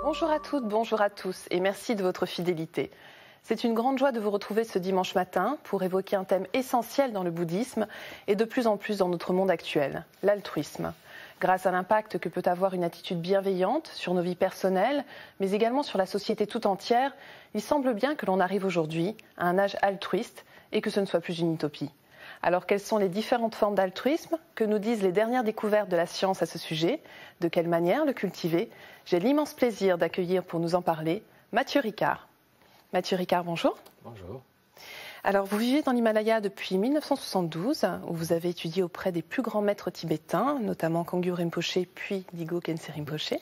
Bonjour à toutes, bonjour à tous et merci de votre fidélité. C'est une grande joie de vous retrouver ce dimanche matin pour évoquer un thème essentiel dans le bouddhisme et de plus en plus dans notre monde actuel, l'altruisme. Grâce à l'impact que peut avoir une attitude bienveillante sur nos vies personnelles, mais également sur la société tout entière, il semble bien que l'on arrive aujourd'hui à un âge altruiste et que ce ne soit plus une utopie. Alors, quelles sont les différentes formes d'altruisme? Que nous disent les dernières découvertes de la science à ce sujet? De quelle manière le cultiver? J'ai l'immense plaisir d'accueillir pour nous en parler Mathieu Ricard. Mathieu Ricard, bonjour. Bonjour. Alors, vous vivez dans l'Himalaya depuis 1972, où vous avez étudié auprès des plus grands maîtres tibétains, notamment Kangyu Rinpoché puis Digo Khyentse Rinpoché.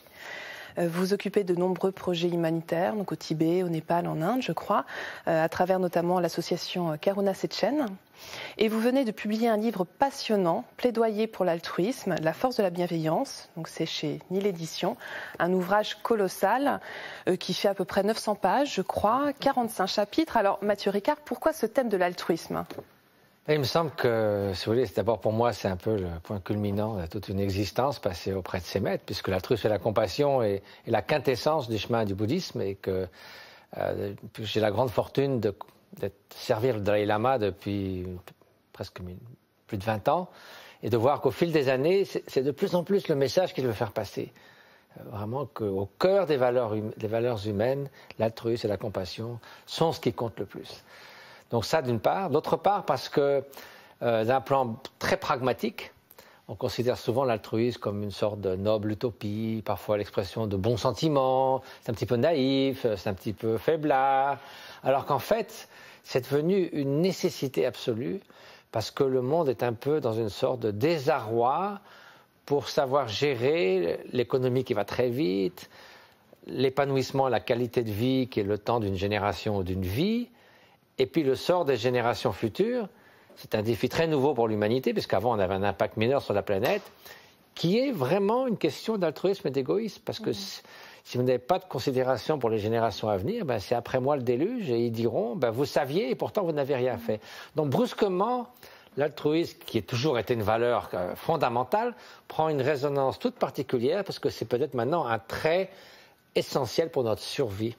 Vous vous occupez de nombreux projets humanitaires, donc au Tibet, au Népal, en Inde, je crois, à travers notamment l'association Karuna Sechen. Et vous venez de publier un livre passionnant, Plaidoyer pour l'altruisme, la force de la bienveillance. Donc c'est chez Nil Éditions, un ouvrage colossal qui fait à peu près 900 pages, je crois, 45 chapitres. Alors Mathieu Ricard, pourquoi ce thème de l'altruisme ? Il me semble que, si vous voulez, d'abord pour moi, c'est un peu le point culminant de toute une existence passée auprès de ses maîtres, puisque l'altruisme et la compassion est la quintessence du chemin du bouddhisme, et que j'ai la grande fortune de servir le Dalai Lama depuis presque plus de 20 ans, et de voir qu'au fil des années, c'est de plus en plus le message qu'il veut faire passer. Vraiment qu'au cœur des valeurs humaines, l'altruisme et la compassion sont ce qui compte le plus. Donc ça, d'une part. D'autre part, parce que d'un plan très pragmatique, on considère souvent l'altruisme comme une sorte de noble utopie, parfois l'expression de bons sentiments, c'est un petit peu naïf, c'est un petit peu faiblard, alors qu'en fait, c'est devenu une nécessité absolue, parce que le monde est un peu dans une sorte de désarroi pour savoir gérer l'économie qui va très vite, l'épanouissement, la qualité de vie qui est le temps d'une génération ou d'une vie, et puis le sort des générations futures. C'est un défi très nouveau pour l'humanité, puisqu'avant on avait un impact mineur sur la planète, qui est vraiment une question d'altruisme et d'égoïsme. Parce que si vous n'avez pas de considération pour les générations à venir, c'est après moi le déluge, et ils diront, vous saviez et pourtant vous n'avez rien fait. Donc brusquement, l'altruisme, qui a toujours été une valeur fondamentale, prend une résonance toute particulière, parce que c'est peut-être maintenant un trait essentiel pour notre survie.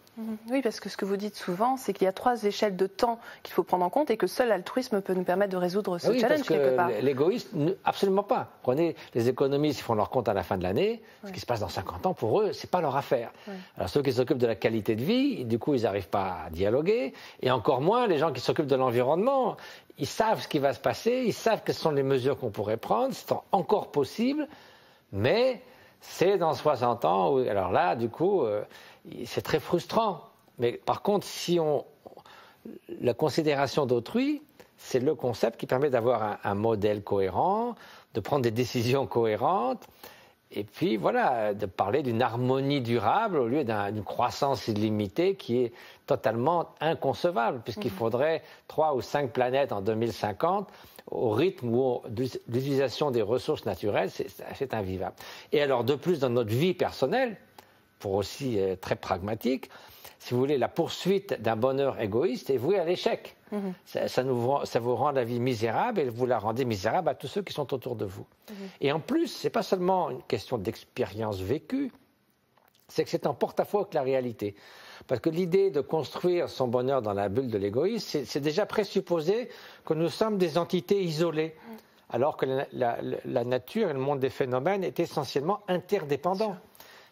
Oui, parce que ce que vous dites souvent, c'est qu'il y a 3 échelles de temps qu'il faut prendre en compte et que seul l'altruisme peut nous permettre de résoudre ce challenge quelque part. L'égoïsme, absolument pas. Prenez les économistes, ils font leur compte à la fin de l'année. Ce qui se passe dans 50 ans, pour eux, c'est pas leur affaire. Alors ceux qui s'occupent de la qualité de vie, du coup, ils n'arrivent pas à dialoguer. Et encore moins les gens qui s'occupent de l'environnement. Ils savent ce qui va se passer, ils savent quelles sont les mesures qu'on pourrait prendre, c'est encore possible, mais c'est dans 60 ans, alors là, du coup, c'est très frustrant. Mais par contre, la considération d'autrui, c'est le concept qui permet d'avoir un modèle cohérent, de prendre des décisions cohérentes, et puis voilà, de parler d'une harmonie durable au lieu d'une croissance illimitée qui est totalement inconcevable, puisqu'il faudrait 3 ou 5 planètes en 2050, au rythme où l'utilisation des ressources naturelles, c'est invivable. Et alors, de plus, dans notre vie personnelle, pour aussi très pragmatique, si vous voulez, la poursuite d'un bonheur égoïste est vouée à l'échec. Ça vous rend la vie misérable, et vous la rendez misérable à tous ceux qui sont autour de vous. Et en plus, ce n'est pas seulement une question d'expérience vécue, c'est que c'est en porte-à-faux avec la réalité. Parce que l'idée de construire son bonheur dans la bulle de l'égoïsme, c'est déjà présupposer que nous sommes des entités isolées, alors que la nature et le monde des phénomènes est essentiellement interdépendant.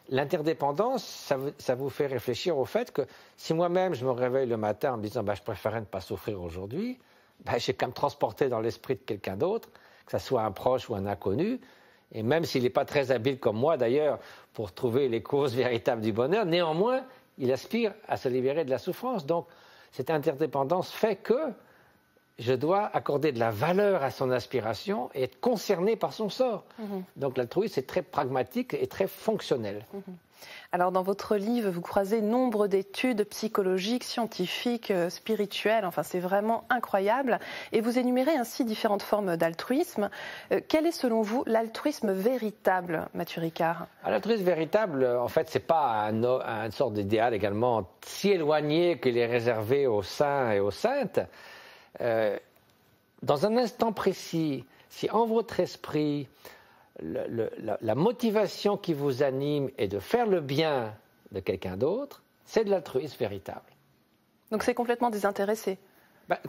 L'interdépendance, ça vous fait réfléchir au fait que si moi-même je me réveille le matin en me disant je préférerais ne pas souffrir aujourd'hui, j'ai qu'à me transporter dans l'esprit de quelqu'un d'autre, que ce soit un proche ou un inconnu, et même s'il n'est pas très habile comme moi d'ailleurs pour trouver les causes véritables du bonheur, néanmoins il aspire à se libérer de la souffrance. Donc cette interdépendance fait que je dois accorder de la valeur à son aspiration et être concerné par son sort. Donc l'altruisme, c'est très pragmatique et très fonctionnel. Alors dans votre livre, vous croisez nombre d'études psychologiques, scientifiques, spirituelles, enfin c'est vraiment incroyable. Et vous énumérez ainsi différentes formes d'altruisme. Quel est selon vous l'altruisme véritable, Mathieu Ricard ? L'altruisme véritable, en fait, c'est pas une sorte d'idéal également si éloigné qu'il est réservé aux saints et aux saintes. Dans un instant précis, si en votre esprit, la motivation qui vous anime est de faire le bien de quelqu'un d'autre, c'est de l'altruisme véritable. Donc c'est complètement désintéressé.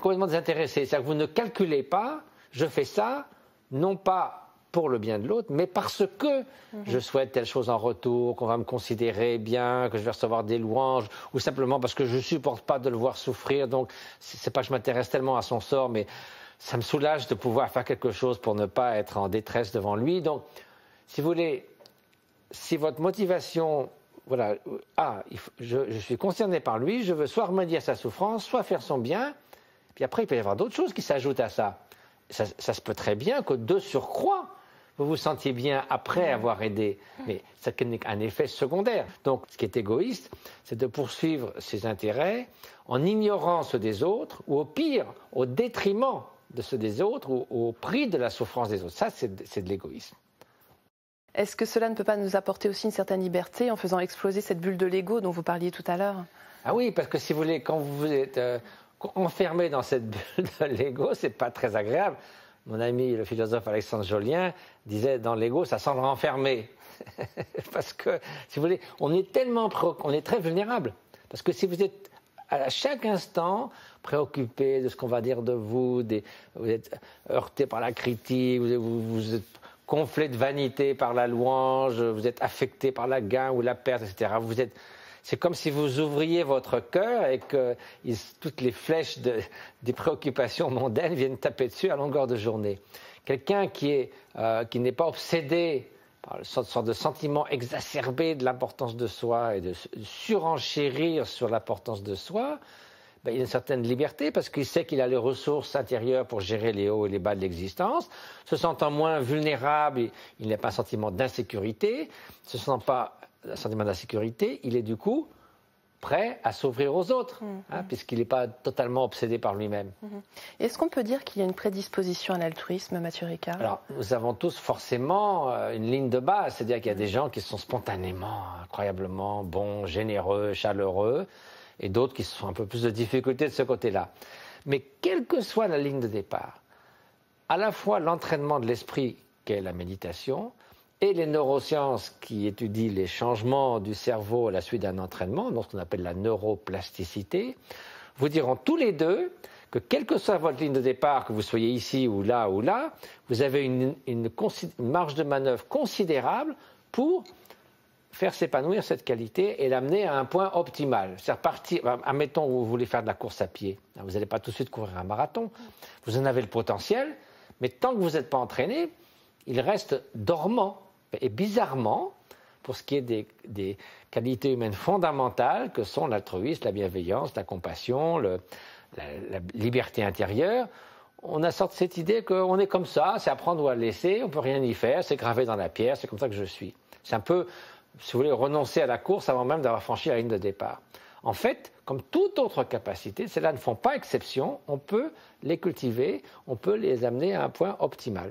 Complètement désintéressé. C'est-à-dire que vous ne calculez pas, je fais ça, non pas pour le bien de l'autre, mais parce que je souhaite telle chose en retour, qu'on va me considérer bien, que je vais recevoir des louanges, ou simplement parce que je ne supporte pas de le voir souffrir. Donc, c'est pas que je m'intéresse tellement à son sort, mais ça me soulage de pouvoir faire quelque chose pour ne pas être en détresse devant lui. Donc, si vous voulez, si votre motivation, voilà, je suis concerné par lui, je veux soit remédier à sa souffrance, soit faire son bien, puis après, il peut y avoir d'autres choses qui s'ajoutent à ça. Ça se peut très bien que de surcroît, vous vous sentiez bien après avoir aidé, mais ça n'est qu'un effet secondaire. Donc, ce qui est égoïste, c'est de poursuivre ses intérêts en ignorant ceux des autres, ou au pire, au détriment de ceux des autres, ou au prix de la souffrance des autres. Ça, c'est de l'égoïsme. Est-ce que cela ne peut pas nous apporter aussi une certaine liberté en faisant exploser cette bulle de l'ego dont vous parliez tout à l'heure? Ah oui, parce que si vous voulez, quand vous êtes enfermé dans cette bulle de l'ego, c'est pas très agréable. Mon ami, le philosophe Alexandre Jolien, disait dans l'ego, ça sent renfermé. Parce que, si vous voulez, on est très vulnérable. Parce que si vous êtes à chaque instant préoccupé de ce qu'on va dire de vous, vous êtes heurté par la critique, vous êtes gonflé de vanité par la louange, vous êtes affecté par la gain ou la perte, etc. C'est comme si vous ouvriez votre cœur et que toutes les flèches des préoccupations mondaines viennent taper dessus à longueur de journée. Quelqu'un qui n'est pas obsédé par une sorte de sentiment exacerbé de l'importance de soi et de surenchérir sur l'importance de soi, il a une certaine liberté parce qu'il sait qu'il a les ressources intérieures pour gérer les hauts et les bas de l'existence. Se sentant moins vulnérable, il n'a pas un sentiment d'insécurité. Se sentant pas un sentiment d'insécurité, il est du coup prêt à s'ouvrir aux autres, puisqu'il n'est pas totalement obsédé par lui-même. Est-ce qu'on peut dire qu'il y a une prédisposition à l'altruisme, Mathieu Ricard? Alors, nous avons tous forcément une ligne de base, c'est-à-dire qu'il y a des gens qui sont spontanément, incroyablement bons, généreux, chaleureux, et d'autres qui ont un peu plus de difficultés de ce côté-là. Mais quelle que soit la ligne de départ, à la fois l'entraînement de l'esprit, qu'est la méditation, et les neurosciences qui étudient les changements du cerveau à la suite d'un entraînement, donc ce qu'on appelle la neuroplasticité, vous diront tous les deux que quelle que soit votre ligne de départ, que vous soyez ici ou là, vous avez une marge de manœuvre considérable pour faire s'épanouir cette qualité et l'amener à un point optimal. C'est-à-dire admettons que vous voulez faire de la course à pied. Vous n'allez pas tout de suite courir un marathon. Vous en avez le potentiel, mais tant que vous n'êtes pas entraîné, il reste dormant. Et bizarrement, pour ce qui est des qualités humaines fondamentales que sont l'altruisme, la bienveillance, la compassion, la liberté intérieure, on a sorti cette idée qu'on est comme ça, c'est à prendre ou à laisser, on ne peut rien y faire, c'est gravé dans la pierre, c'est comme ça que je suis. C'est un peu, si vous voulez, renoncer à la course avant même d'avoir franchi la ligne de départ. En fait, comme toute autre capacité, celles-là ne font pas exception, on peut les cultiver, on peut les amener à un point optimal.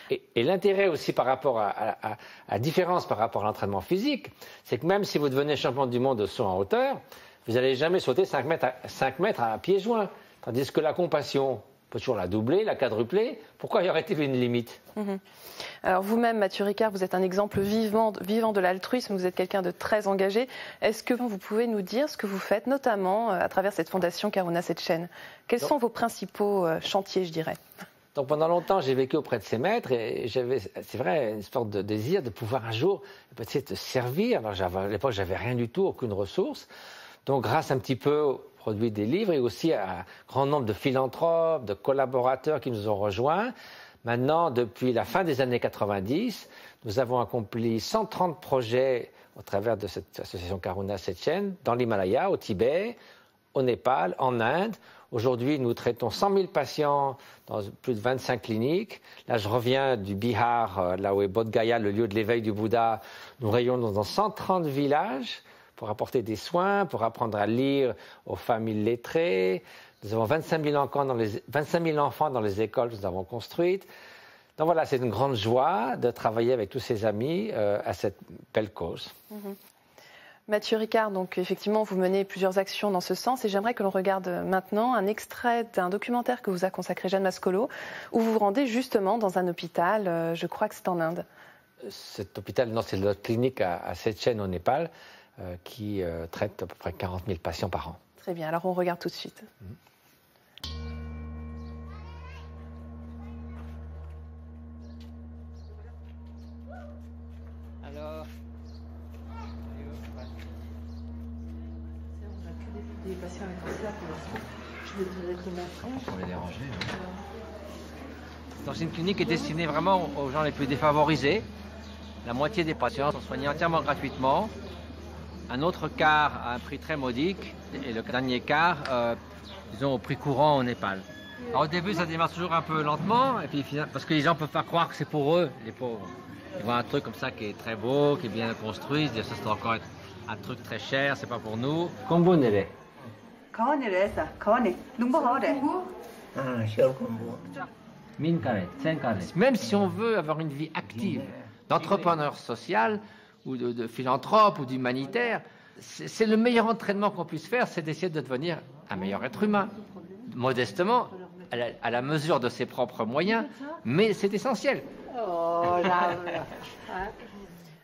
Et l'intérêt aussi par rapport à différence par rapport à l'entraînement physique, c'est que même si vous devenez champion du monde de saut en hauteur, vous n'allez jamais sauter 5 mètres à pieds joints. Tandis que la compassion, on peut toujours la doubler, la quadrupler. Pourquoi y aurait-il une limite? Alors vous-même, Mathieu Ricard, vous êtes un exemple vivant de l'altruisme, vous êtes quelqu'un de très engagé. Est-ce que vous pouvez nous dire ce que vous faites, notamment à travers cette fondation Karuna Setchen? Quels sont vos principaux chantiers, je dirais? Donc pendant longtemps, j'ai vécu auprès de ces maîtres et j'avais, c'est vrai, une sorte de désir de pouvoir un jour peut-être servir. Alors à l'époque, j'avais rien du tout, aucune ressource. Donc grâce un petit peu au produit des livres et aussi à un grand nombre de philanthropes, de collaborateurs qui nous ont rejoints, maintenant, depuis la fin des années 90, nous avons accompli 130 projets au travers de cette association Karuna Setchen dans l'Himalaya, au Tibet, au Népal, en Inde. Aujourd'hui, nous traitons 100 000 patients dans plus de 25 cliniques. Là, je reviens du Bihar, là où est Bodh Gaya, le lieu de l'éveil du Bouddha. Nous rayonnons dans 130 villages pour apporter des soins, pour apprendre à lire aux familles lettrées. Nous avons 25 000 enfants dans les écoles que nous avons construites. Donc voilà, c'est une grande joie de travailler avec tous ces amis à cette belle cause. Mathieu Ricard, donc effectivement, vous menez plusieurs actions dans ce sens et j'aimerais que l'on regarde maintenant un extrait d'un documentaire que vous a consacré Jeanne Mascolo, où vous vous rendez justement dans un hôpital, je crois que c'est en Inde. Cet hôpital, non, c'est notre clinique à Setchen au Népal. qui traite à peu près 40 000 patients par an. Très bien, alors on regarde tout de suite. Alors, on n'a que des patients avec cancer pour l'instant. Je vais te montrer. pour les déranger. Donc c'est une clinique qui est destinée vraiment aux gens les plus défavorisés. La moitié des patients sont soignés entièrement gratuitement. Un autre quart à un prix très modique. Et le dernier quart, disons, au prix courant au Népal. Alors, au début, ça démarre toujours un peu lentement, et puis, parce que les gens peuvent pas croire que c'est pour eux, les pauvres. Ils voient un truc comme ça qui est très beau, qui est bien construit, ils se disent ça doit encore être un truc très cher, c'est pas pour nous. Combonere. Même si on veut avoir une vie active, d'entrepreneur social, ou de philanthrope, ou d'humanitaire, c'est le meilleur entraînement qu'on puisse faire, c'est d'essayer de devenir un meilleur être humain, modestement, à la mesure de ses propres moyens, mais c'est essentiel.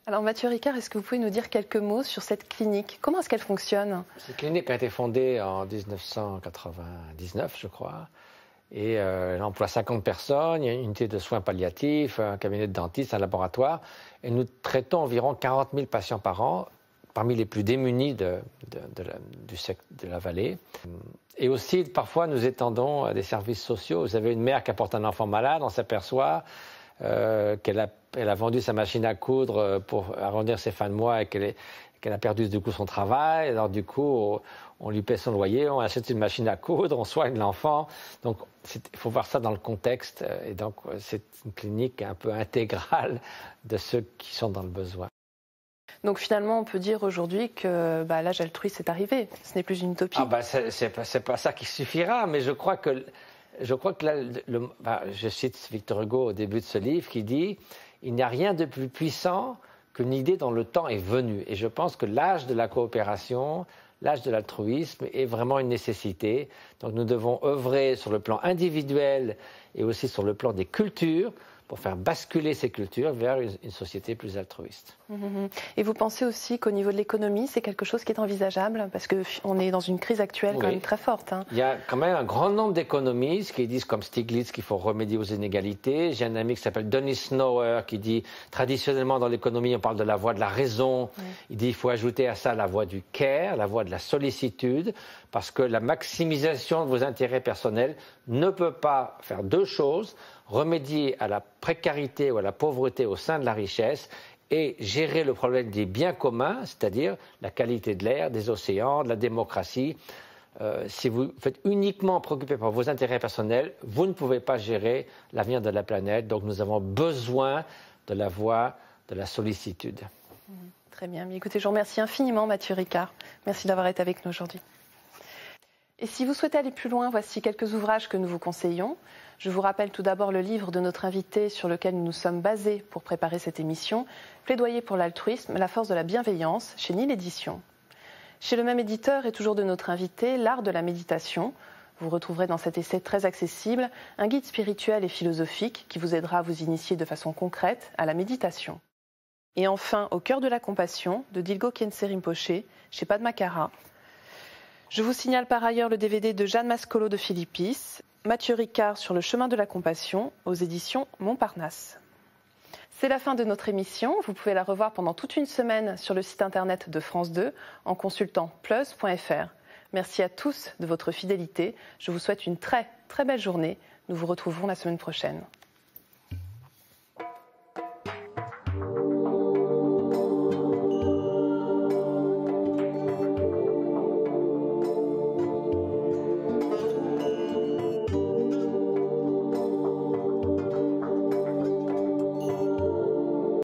Alors Mathieu Ricard, est-ce que vous pouvez nous dire quelques mots sur cette clinique? Comment est-ce qu'elle fonctionne? Cette clinique a été fondée en 1999, je crois, et elle emploie 50 personnes, il y a une unité de soins palliatifs, un cabinet de dentiste, un laboratoire, et nous traitons environ 40 000 patients par an, parmi les plus démunis de la vallée. Et aussi, parfois, nous étendons des services sociaux. Vous avez une mère qui apporte un enfant malade, on s'aperçoit qu'elle a vendu sa machine à coudre pour arrondir ses fins de mois et qu'elle a perdu du coup son travail. Alors du coup, on lui paie son loyer, on achète une machine à coudre, on soigne l'enfant. Donc il faut voir ça dans le contexte. Et donc c'est une clinique un peu intégrale de ceux qui sont dans le besoin. Donc finalement, on peut dire aujourd'hui que l'âge altruiste est arrivé. Ce n'est plus une utopie. C'est pas ça qui suffira, mais je crois que là, je cite Victor Hugo au début de ce livre qui dit « Il n'y a rien de plus puissant qu'une idée dont le temps est venu ». Et je pense que l'âge de la coopération, l'âge de l'altruisme est vraiment une nécessité. Donc nous devons œuvrer sur le plan individuel et aussi sur le plan des cultures pour faire basculer ces cultures vers une société plus altruiste. Et vous pensez aussi qu'au niveau de l'économie, c'est quelque chose qui est envisageable? Parce qu'on est dans une crise actuelle quand même très forte. Il y a quand même un grand nombre d'économistes qui disent, comme Stiglitz, qu'il faut remédier aux inégalités. J'ai un ami qui s'appelle Denis Snower qui dit, traditionnellement dans l'économie, on parle de la voie de la raison. Il dit, il faut ajouter à ça la voie du care, la voie de la sollicitude, parce que la maximisation de vos intérêts personnels ne peut pas faire deux choses: remédier à la précarité ou à la pauvreté au sein de la richesse et gérer le problème des biens communs, c'est-à-dire la qualité de l'air, des océans, de la démocratie. Si vous faites uniquement préoccupé par vos intérêts personnels, vous ne pouvez pas gérer l'avenir de la planète. Donc nous avons besoin de la voie de la sollicitude. Très bien. Écoutez, je vous remercie infiniment, Mathieu Ricard. Merci d'avoir été avec nous aujourd'hui. Et si vous souhaitez aller plus loin, voici quelques ouvrages que nous vous conseillons. Je vous rappelle tout d'abord le livre de notre invité sur lequel nous nous sommes basés pour préparer cette émission, Plaidoyer pour l'altruisme, la force de la bienveillance, chez Nil Éditions. Chez le même éditeur et toujours de notre invité, L'art de la méditation. Vous retrouverez dans cet essai très accessible un guide spirituel et philosophique qui vous aidera à vous initier de façon concrète à la méditation. Et enfin, Au cœur de la compassion, de Dilgo Khyentse Rinpoche, chez Padmakara. Je vous signale par ailleurs le DVD de Jeanne Mascolo de Philippis, Mathieu Ricard sur le chemin de la compassion, aux éditions Montparnasse. C'est la fin de notre émission. Vous pouvez la revoir pendant toute une semaine sur le site internet de France 2 en consultant plus.fr. Merci à tous de votre fidélité. Je vous souhaite une très, très belle journée. Nous vous retrouverons la semaine prochaine.